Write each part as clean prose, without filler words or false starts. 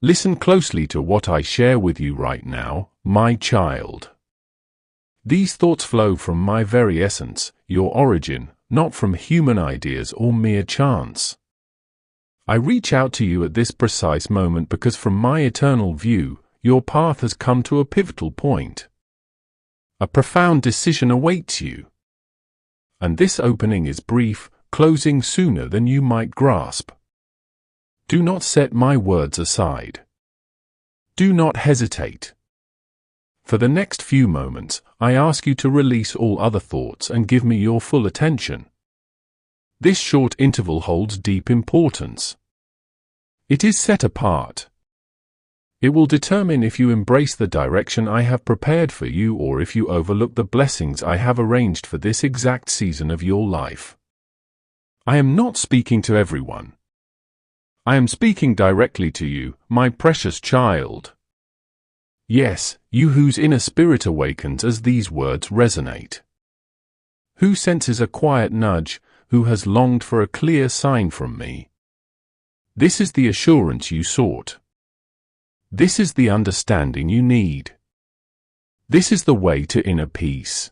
Listen closely to what I share with you right now, my child. These thoughts flow from my very essence, your origin, not from human ideas or mere chance. I reach out to you at this precise moment because from my eternal view, your path has come to a pivotal point. A profound decision awaits you. And this opening is brief, closing sooner than you might grasp. Do not set my words aside. Do not hesitate. For the next few moments, I ask you to release all other thoughts and give me your full attention. This short interval holds deep importance. It is set apart. It will determine if you embrace the direction I have prepared for you or if you overlook the blessings I have arranged for this exact season of your life. I am not speaking to everyone. I am speaking directly to you, my precious child. Yes, you whose inner spirit awakens as these words resonate. Who senses a quiet nudge, who has longed for a clear sign from me. This is the assurance you sought. This is the understanding you need. This is the way to inner peace.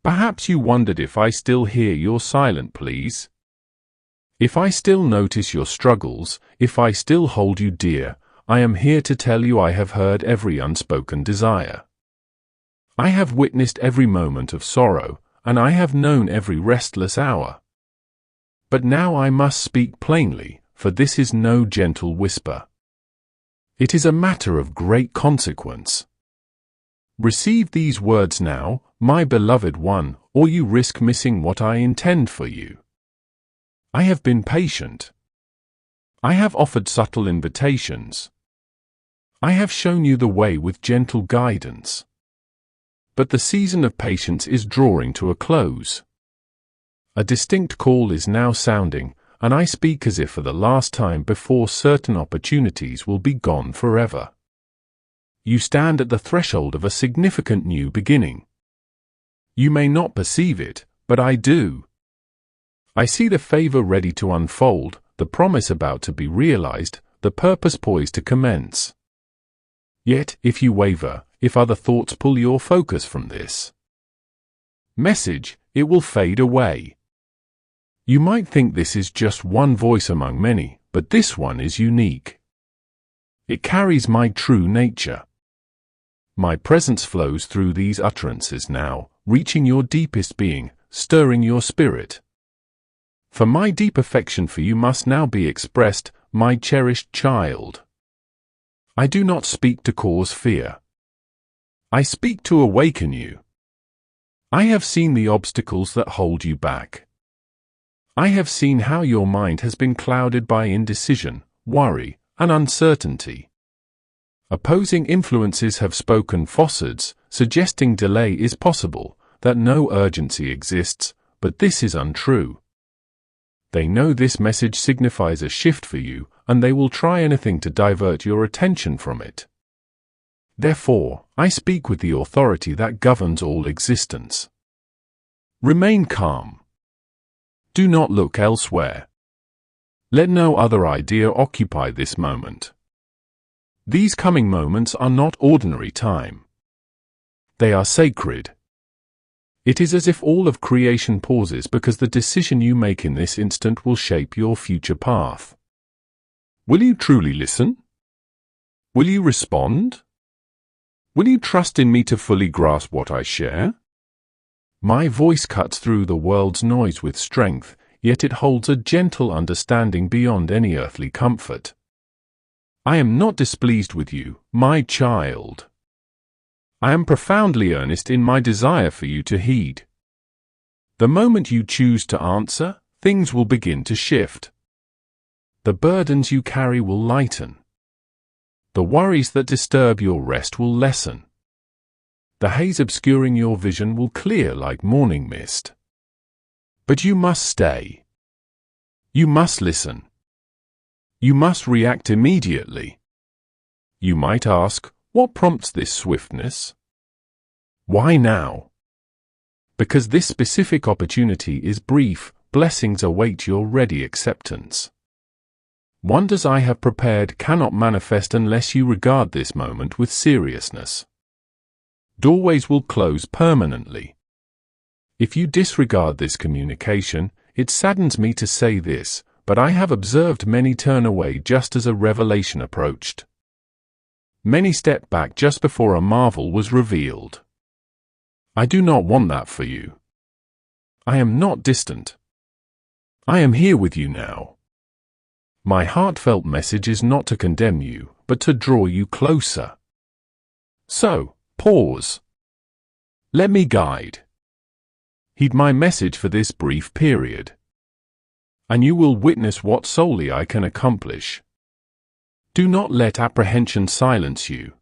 Perhaps you wondered if I still hear your silent pleas. If I still notice your struggles, if I still hold you dear, I am here to tell you I have heard every unspoken desire. I have witnessed every moment of sorrow, and I have known every restless hour. But now I must speak plainly, for this is no gentle whisper. It is a matter of great consequence. Receive these words now, my beloved one, or you risk missing what I intend for you. I have been patient. I have offered subtle invitations. I have shown you the way with gentle guidance. But the season of patience is drawing to a close. A distinct call is now sounding, and I speak as if for the last time before certain opportunities will be gone forever. You stand at the threshold of a significant new beginning. You may not perceive it, but I do. I see the favor ready to unfold, the promise about to be realized, the purpose poised to commence. Yet, if you waver, if other thoughts pull your focus from this message, it will fade away. You might think this is just one voice among many, but this one is unique. It carries my true nature. My presence flows through these utterances now, reaching your deepest being, stirring your spirit. For my deep affection for you must now be expressed, my cherished child. I do not speak to cause fear. I speak to awaken you. I have seen the obstacles that hold you back. I have seen how your mind has been clouded by indecision, worry, and uncertainty. Opposing influences have spoken falsehoods, suggesting delay is possible, that no urgency exists, but this is untrue. They know this message signifies a shift for you, and they will try anything to divert your attention from it. Therefore, I speak with the authority that governs all existence. Remain calm. Do not look elsewhere. Let no other idea occupy this moment. These coming moments are not ordinary time. They are sacred. It is as if all of creation pauses because the decision you make in this instant will shape your future path. Will you truly listen? Will you respond? Will you trust in me to fully grasp what I share? My voice cuts through the world's noise with strength, yet it holds a gentle understanding beyond any earthly comfort. I am not displeased with you, my child. I am profoundly earnest in my desire for you to heed. The moment you choose to answer, things will begin to shift. The burdens you carry will lighten. The worries that disturb your rest will lessen. The haze obscuring your vision will clear like morning mist. But you must stay. You must listen. You must react immediately. You might ask, what prompts this swiftness? Why now? Because this specific opportunity is brief, blessings await your ready acceptance. Wonders I have prepared cannot manifest unless you regard this moment with seriousness. Doorways will close permanently. If you disregard this communication, it saddens me to say this, but I have observed many turn away just as a revelation approached. Many step back just before a marvel was revealed. I do not want that for you. I am not distant. I am here with you now. My heartfelt message is not to condemn you, but to draw you closer. So, pause. Let me guide. Heed my message for this brief period, and you will witness what solely I can accomplish. Do not let apprehension silence you.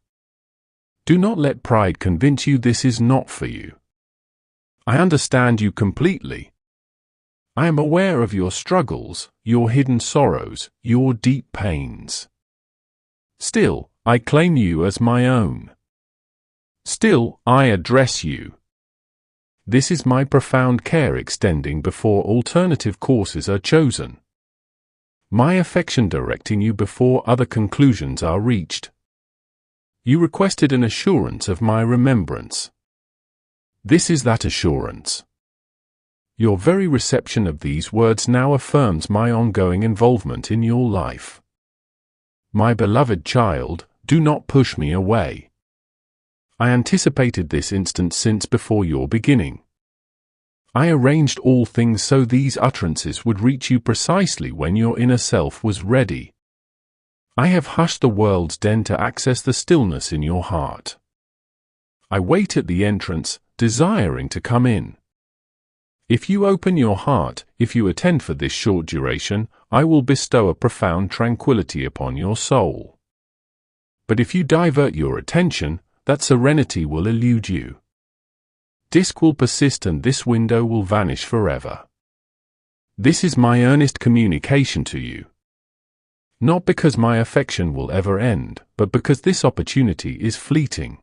Do not let pride convince you this is not for you. I understand you completely. I am aware of your struggles, your hidden sorrows, your deep pains. Still, I claim you as my own. Still, I address you. This is my profound care extending before alternative courses are chosen. My affection directing you before other conclusions are reached. You requested an assurance of my remembrance. This is that assurance. Your very reception of these words now affirms my ongoing involvement in your life. My beloved child, do not push me away. I anticipated this instant since before your beginning. I arranged all things so these utterances would reach you precisely when your inner self was ready. I have hushed the world's den to access the stillness in your heart. I wait at the entrance, desiring to come in. If you open your heart, if you attend for this short duration, I will bestow a profound tranquility upon your soul. But if you divert your attention, that serenity will elude you. Disk will persist and this window will vanish forever. This is my earnest communication to you. Not because my affection will ever end, but because this opportunity is fleeting.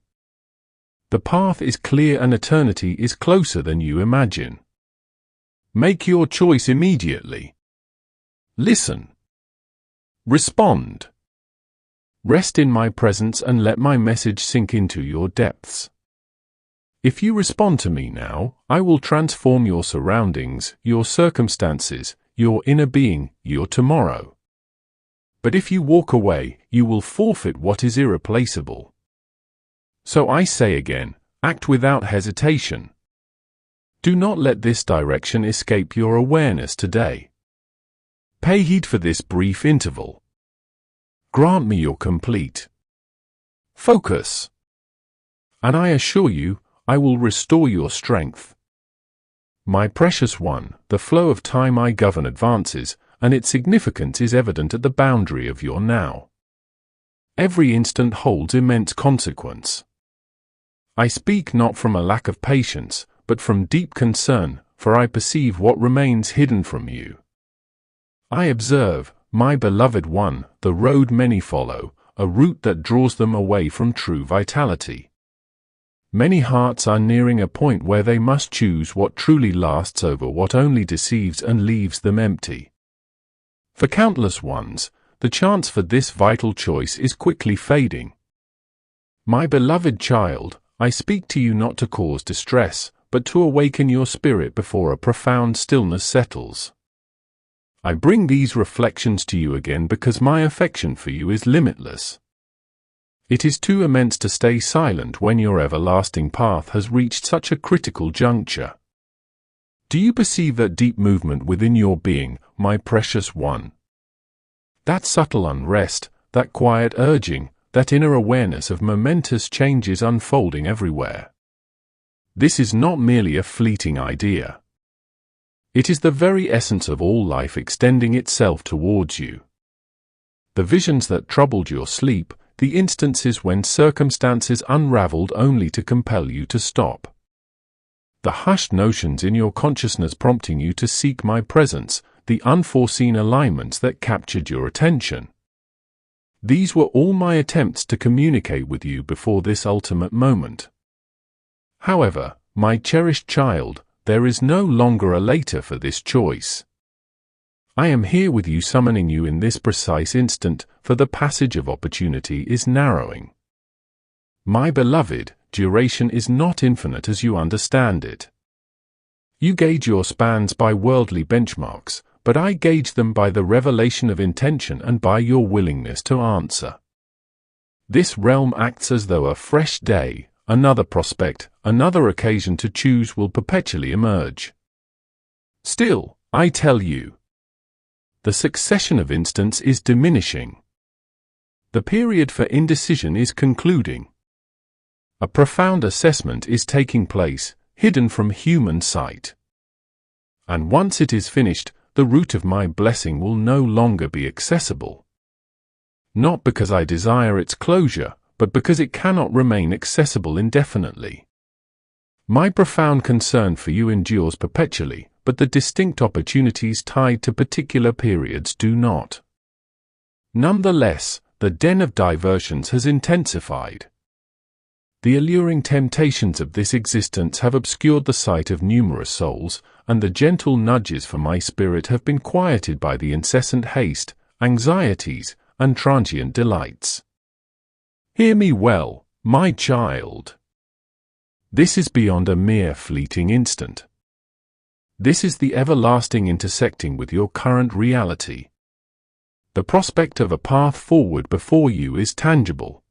The path is clear and eternity is closer than you imagine. Make your choice immediately. Listen. Respond. Rest in my presence and let my message sink into your depths. If you respond to me now, I will transform your surroundings, your circumstances, your inner being, your tomorrow. But if you walk away, you will forfeit what is irreplaceable. So I say again, act without hesitation. Do not let this direction escape your awareness today. Pay heed for this brief interval. Grant me your complete focus. And I assure you, I will restore your strength. My precious one, the flow of time I govern advances, and its significance is evident at the boundary of your now. Every instant holds immense consequence. I speak not from a lack of patience, but from deep concern, for I perceive what remains hidden from you. I observe, my beloved one, the road many follow, a route that draws them away from true vitality. Many hearts are nearing a point where they must choose what truly lasts over what only deceives and leaves them empty. For countless ones, the chance for this vital choice is quickly fading. My beloved child, I speak to you not to cause distress, but to awaken your spirit before a profound stillness settles. I bring these reflections to you again because my affection for you is limitless. It is too immense to stay silent when your everlasting path has reached such a critical juncture. Do you perceive that deep movement within your being, my precious one? That subtle unrest, that quiet urging, that inner awareness of momentous changes unfolding everywhere. This is not merely a fleeting idea. It is the very essence of all life extending itself towards you. The visions that troubled your sleep, the instances when circumstances unraveled only to compel you to stop. The hushed notions in your consciousness prompting you to seek my presence, the unforeseen alignments that captured your attention. These were all my attempts to communicate with you before this ultimate moment. However, my cherished child, there is no longer a later for this choice. I am here with you, summoning you in this precise instant, for the passage of opportunity is narrowing. My beloved, duration is not infinite as you understand it. You gauge your spans by worldly benchmarks, but I gauge them by the revelation of intention and by your willingness to answer. This realm acts as though a fresh day, another prospect, another occasion to choose will perpetually emerge. Still, I tell you, the succession of instants is diminishing. The period for indecision is concluding. A profound assessment is taking place, hidden from human sight. And once it is finished, the root of my blessing will no longer be accessible. Not because I desire its closure, but because it cannot remain accessible indefinitely. My profound concern for you endures perpetually, but the distinct opportunities tied to particular periods do not. Nonetheless, the den of diversions has intensified. The alluring temptations of this existence have obscured the sight of numerous souls, and the gentle nudges for my spirit have been quieted by the incessant haste, anxieties, and transient delights. Hear me well, my child. This is beyond a mere fleeting instant. This is the everlasting intersecting with your current reality. The prospect of a path forward before you is tangible.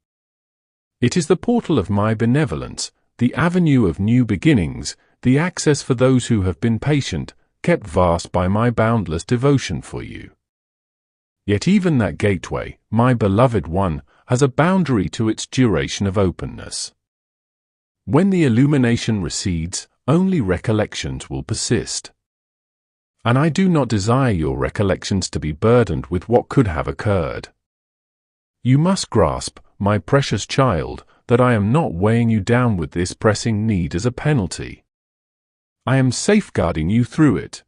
It is the portal of my benevolence, the avenue of new beginnings, the access for those who have been patient, kept vast by my boundless devotion for you. Yet even that gateway, my beloved one, has a boundary to its duration of openness. When the illumination recedes, only recollections will persist. And I do not desire your recollections to be burdened with what could have occurred. You must grasp, my precious child, that I am not weighing you down with this pressing need as a penalty. I am safeguarding you through it.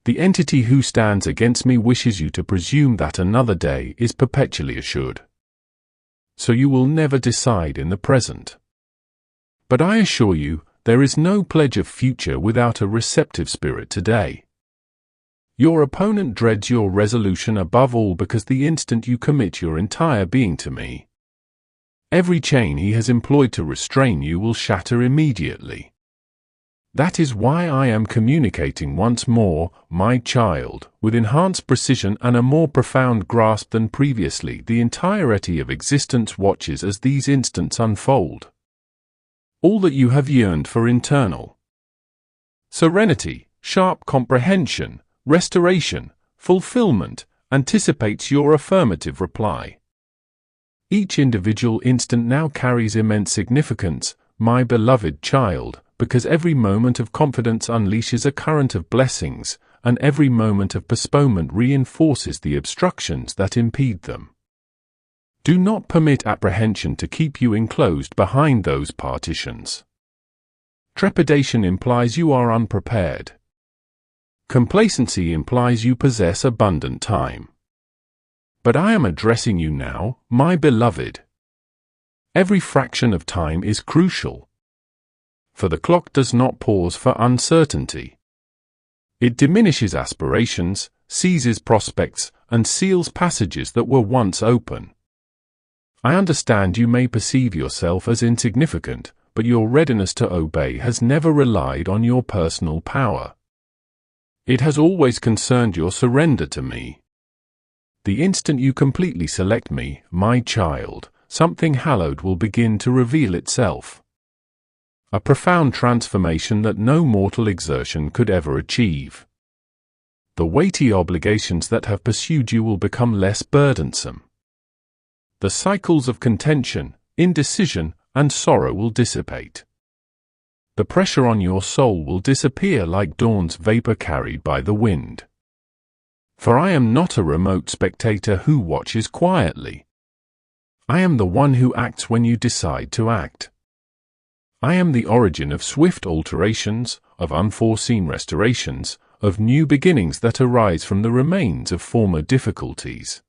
The entity who stands against me wishes you to presume that another day is perpetually assured. So you will never decide in the present. But I assure you, there is no pledge of future without a receptive spirit today. Your opponent dreads your resolution above all because the instant you commit your entire being to me, every chain he has employed to restrain you will shatter immediately. That is why I am communicating once more, my child, with enhanced precision and a more profound grasp than previously. The entirety of existence watches as these instants unfold. All that you have yearned for internal serenity, sharp comprehension, restoration, fulfillment, anticipates your affirmative reply. Each individual instant now carries immense significance, my beloved child, because every moment of confidence unleashes a current of blessings, and every moment of postponement reinforces the obstructions that impede them. Do not permit apprehension to keep you enclosed behind those partitions. Trepidation implies you are unprepared. Complacency implies you possess abundant time. But I am addressing you now, my beloved. Every fraction of time is crucial. For the clock does not pause for uncertainty. It diminishes aspirations, seizes prospects, and seals passages that were once open. I understand you may perceive yourself as insignificant, but your readiness to obey has never relied on your personal power. It has always concerned your surrender to me. The instant you completely select me, my child, something hallowed will begin to reveal itself. A profound transformation that no mortal exertion could ever achieve. The weighty obligations that have pursued you will become less burdensome. The cycles of contention, indecision, and sorrow will dissipate. The pressure on your soul will disappear like dawn's vapor carried by the wind. For I am not a remote spectator who watches quietly. I am the one who acts when you decide to act. I am the origin of swift alterations, of unforeseen restorations, of new beginnings that arise from the remains of former difficulties.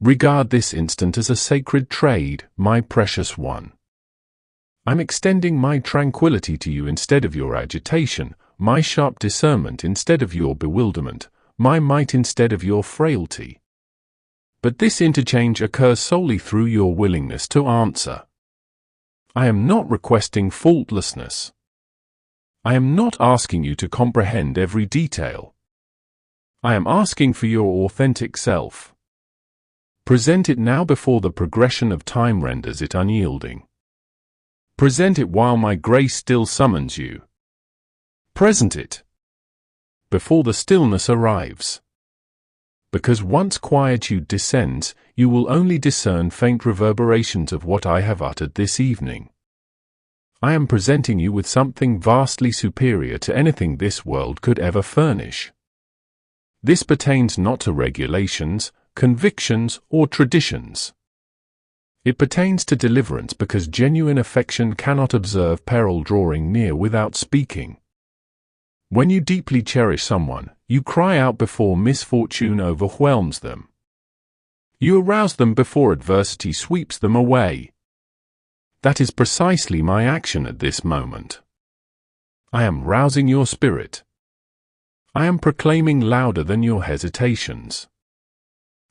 Regard this instant as a sacred trade, my precious one. I'm extending my tranquility to you instead of your agitation, my sharp discernment instead of your bewilderment, my might instead of your frailty. But this interchange occurs solely through your willingness to answer. I am not requesting faultlessness. I am not asking you to comprehend every detail. I am asking for your authentic self. Present it now before the progression of time renders it unyielding. Present it while my grace still summons you. Present it before the stillness arrives. Because once quietude descends, you will only discern faint reverberations of what I have uttered this evening. I am presenting you with something vastly superior to anything this world could ever furnish. This pertains not to regulations, convictions, or traditions. It pertains to deliverance because genuine affection cannot observe peril drawing near without speaking. When you deeply cherish someone, you cry out before misfortune overwhelms them. You arouse them before adversity sweeps them away. That is precisely my action at this moment. I am rousing your spirit. I am proclaiming louder than your hesitations.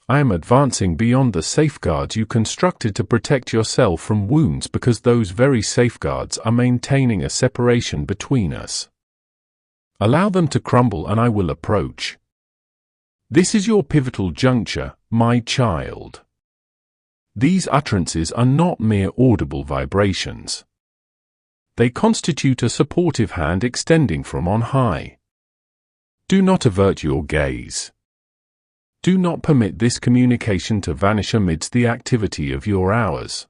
I am advancing beyond the safeguards you constructed to protect yourself from wounds because those very safeguards are maintaining a separation between us. Allow them to crumble and I will approach. This is your pivotal juncture, my child. These utterances are not mere audible vibrations. They constitute a supportive hand extending from on high. Do not avert your gaze. Do not permit this communication to vanish amidst the activity of your hours.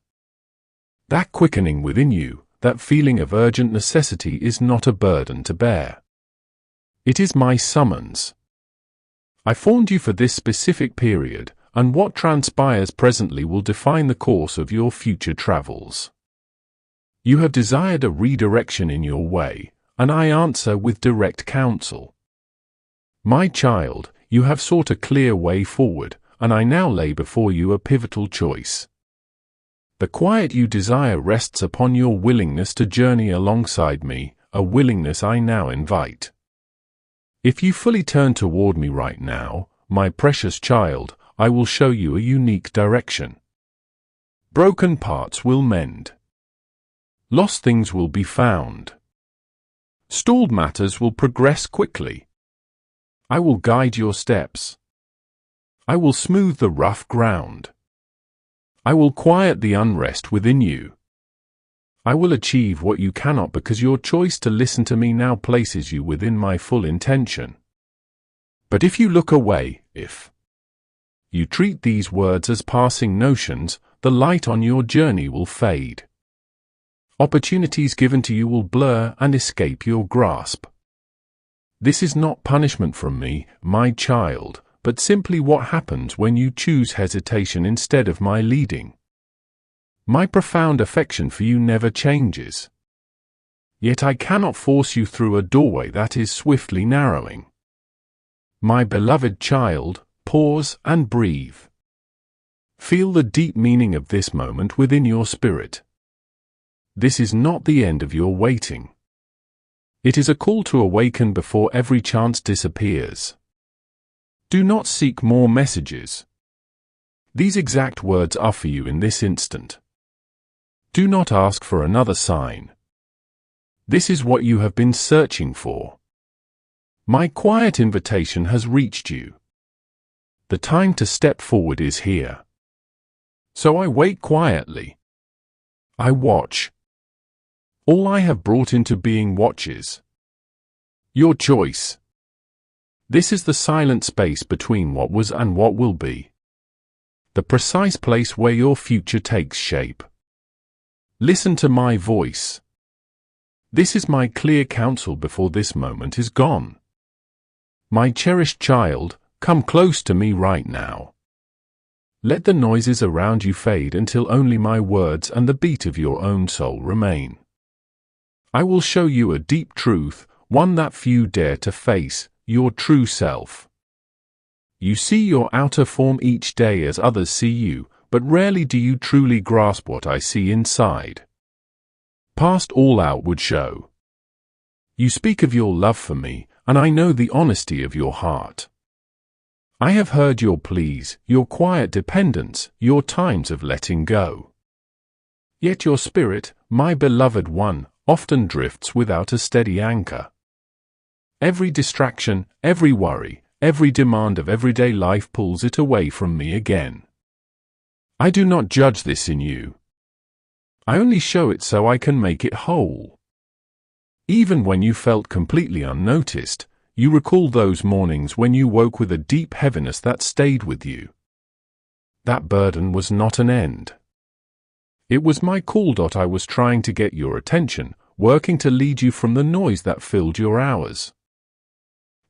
That quickening within you, that feeling of urgent necessity is not a burden to bear. It is my summons. I formed you for this specific period, and what transpires presently will define the course of your future travels. You have desired a redirection in your way, and I answer with direct counsel. My child, you have sought a clear way forward, and I now lay before you a pivotal choice. The quiet you desire rests upon your willingness to journey alongside me, a willingness I now invite. If you fully turn toward me right now, my precious child, I will show you a unique direction. Broken parts will mend. Lost things will be found. Stalled matters will progress quickly. I will guide your steps. I will smooth the rough ground. I will quiet the unrest within you. I will achieve what you cannot because your choice to listen to me now places you within my full intention. But if you look away, if you treat these words as passing notions, the light on your journey will fade. Opportunities given to you will blur and escape your grasp. This is not punishment from me, my child, but simply what happens when you choose hesitation instead of my leading. My profound affection for you never changes. Yet I cannot force you through a doorway that is swiftly narrowing. My beloved child, pause and breathe. Feel the deep meaning of this moment within your spirit. This is not the end of your waiting. It is a call to awaken before every chance disappears. Do not seek more messages. These exact words are for you in this instant. Do not ask for another sign. This is what you have been searching for. My quiet invitation has reached you. The time to step forward is here. So I wait quietly. I watch. All I have brought into being watches. Your choice. This is the silent space between what was and what will be. The precise place where your future takes shape. Listen to my voice. This is my clear counsel before this moment is gone. My cherished child, come close to me right now. Let the noises around you fade until only my words and the beat of your own soul remain. I will show you a deep truth, one that few dare to face, your true self. You see your outer form each day as others see you, but rarely do you truly grasp what I see inside. Past all outward show. You speak of your love for me, and I know the honesty of your heart. I have heard your pleas, your quiet dependence, your times of letting go. Yet your spirit, my beloved one, often drifts without a steady anchor. Every distraction, every worry, every demand of everyday life pulls it away from me again. I do not judge this in you. I only show it so I can make it whole. Even when you felt completely unnoticed, you recall those mornings when you woke with a deep heaviness that stayed with you. That burden was not an end. It was my call. I was trying to get your attention, working to lead you from the noise that filled your hours.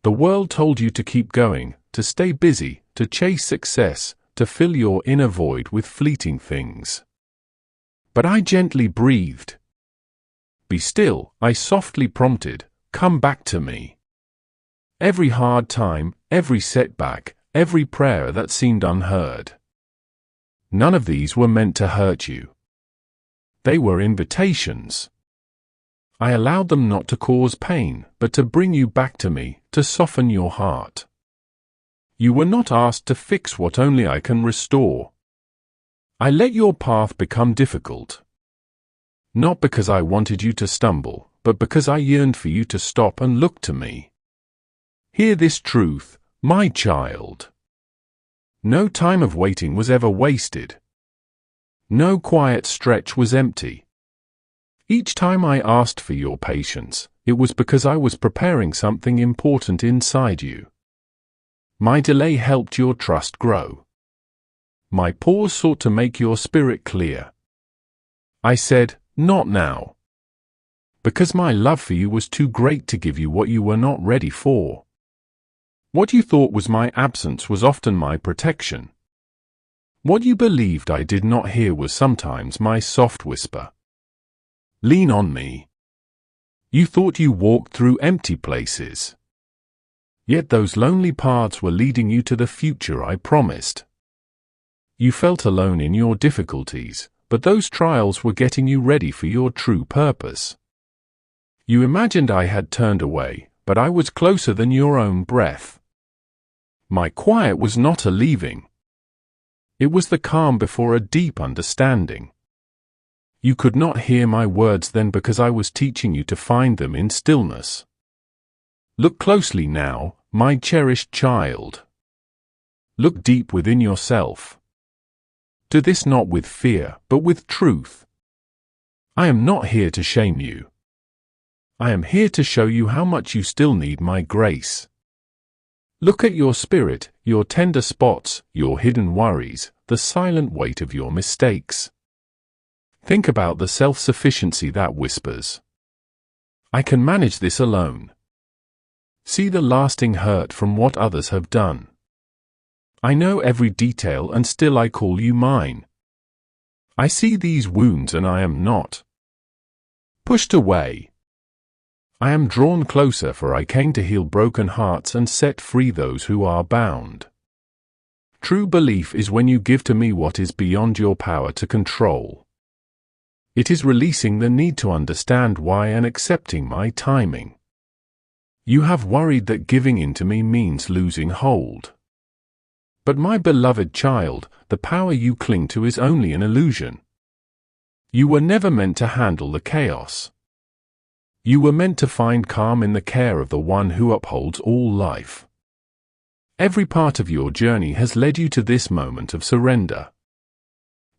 The world told you to keep going, to stay busy, to chase success, to fill your inner void with fleeting things. But I gently breathed. Be still, I softly prompted, come back to me. Every hard time, every setback, every prayer that seemed unheard. None of these were meant to hurt you. They were invitations. I allowed them not to cause pain, but to bring you back to me, to soften your heart. You were not asked to fix what only I can restore. I let your path become difficult. Not because I wanted you to stumble, but because I yearned for you to stop and look to me. Hear this truth, my child. No time of waiting was ever wasted. No quiet stretch was empty. Each time I asked for your patience, it was because I was preparing something important inside you. My delay helped your trust grow. My pause sought to make your spirit clear. I said, not now. Because my love for you was too great to give you what you were not ready for. What you thought was my absence was often my protection. What you believed I did not hear was sometimes my soft whisper. Lean on me. You thought you walked through empty places. Yet those lonely paths were leading you to the future I promised. You felt alone in your difficulties, but those trials were getting you ready for your true purpose. You imagined I had turned away, but I was closer than your own breath. My quiet was not a leaving. It was the calm before a deep understanding. You could not hear my words then because I was teaching you to find them in stillness. Look closely now, my cherished child. Look deep within yourself. Do this not with fear, but with truth. I am not here to shame you. I am here to show you how much you still need my grace. Look at your spirit, your tender spots, your hidden worries, the silent weight of your mistakes. Think about the self-sufficiency that whispers. I can manage this alone. See the lasting hurt from what others have done. I know every detail and still I call you mine. I see these wounds and I am not pushed away. I am drawn closer, for I came to heal broken hearts and set free those who are bound. True belief is when you give to me what is beyond your power to control. It is releasing the need to understand why and accepting my timing. You have worried that giving in to me means losing hold. But my beloved child, the power you cling to is only an illusion. You were never meant to handle the chaos. You were meant to find calm in the care of the one who upholds all life. Every part of your journey has led you to this moment of surrender.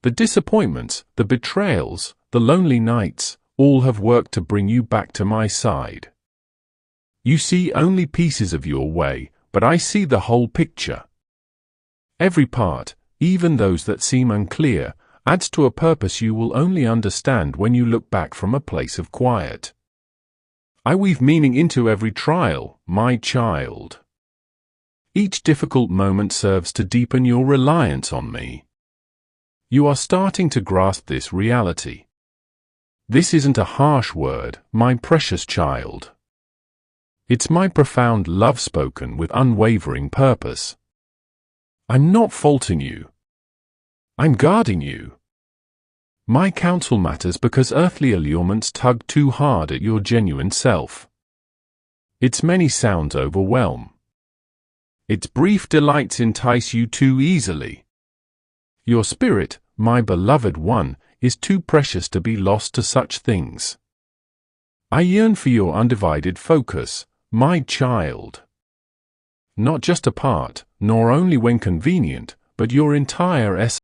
The disappointments, the betrayals, the lonely nights, all have worked to bring you back to my side. You see only pieces of your way, but I see the whole picture. Every part, even those that seem unclear, adds to a purpose you will only understand when you look back from a place of quiet. I weave meaning into every trial, my child. Each difficult moment serves to deepen your reliance on me. You are starting to grasp this reality. This isn't a harsh word, my precious child. It's my profound love spoken with unwavering purpose. I'm not faulting you. I'm guarding you. My counsel matters because earthly allurements tug too hard at your genuine self. Its many sounds overwhelm. Its brief delights entice you too easily. Your spirit, my beloved one, is too precious to be lost to such things. I yearn for your undivided focus, my child. Not just a part, nor only when convenient, but your entire essence.